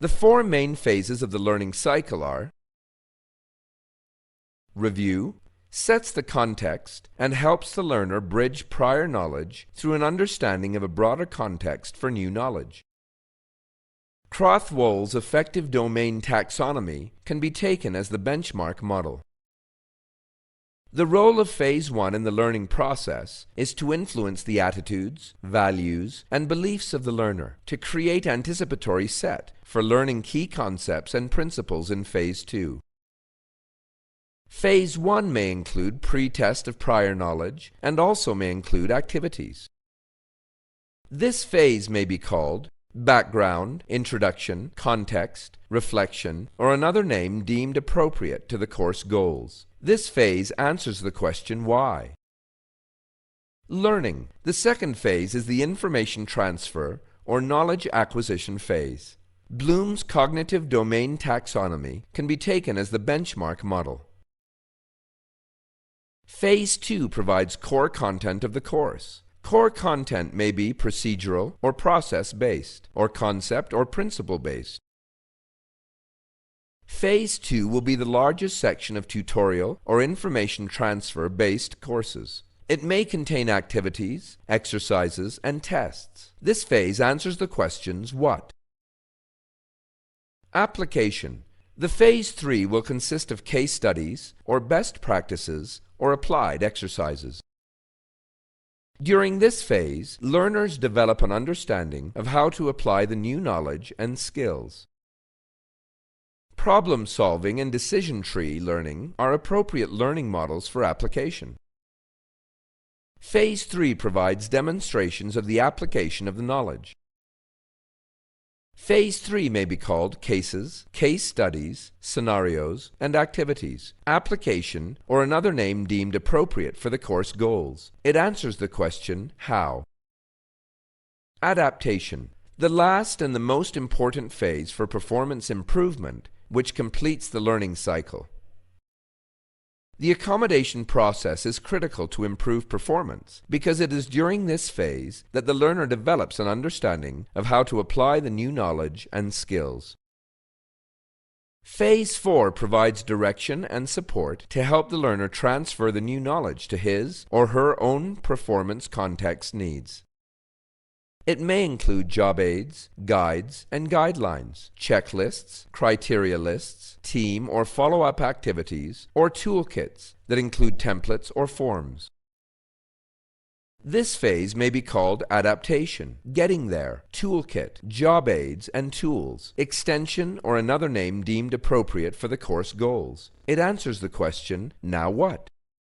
The four main phases of the learning cycle are: review, sets the context and helps the learner bridge prior knowledge through an understanding of a broader context for new knowledge. Krathwohl's effective domain taxonomy can be taken as the benchmark model. The role of Phase 1 in the learning process is to influence the attitudes, values, and beliefs of the learner to create anticipatory set for learning key concepts and principles in Phase 2. Phase 1 may include pre-test of prior knowledge and also may include activities. This phase may be called background, introduction, context, reflection, or another name deemed appropriate to the course goals. This phase answers the question why. Learning. The second phase is the information transfer or knowledge acquisition phase. Bloom's cognitive domain taxonomy can be taken as the benchmark model. Phase 2 provides core content of the course. Core content may be procedural or process-based, or concept or principle-based. Phase 2 will be the largest section of tutorial or information transfer-based courses. It may contain activities, exercises, and tests. This phase answers the questions what? Application. The Phase 3 will consist of case studies or best practices or applied exercises. During this phase, learners develop an understanding of how to apply the new knowledge and skills. Problem-solving and decision tree learning are appropriate learning models for application. Phase 3 provides demonstrations of the application of the knowledge. Phase 3 may be called cases, case studies, scenarios, and activities, application, or another name deemed appropriate for the course goals. It answers the question, how? Adaptation. The last and the most important phase for performance improvement, which completes the learning cycle. The accommodation process is critical to improve performance because it is during this phase that the learner develops an understanding of how to apply the new knowledge and skills. Phase 4 provides direction and support to help the learner transfer the new knowledge to his or her own performance context needs. It may include job aids, guides, and guidelines, checklists, criteria lists, team or follow-up activities, or toolkits that include templates or forms. This phase may be called adaptation, getting there, toolkit, job aids and tools, extension or another name deemed appropriate for the course goals. It answers the question, now what?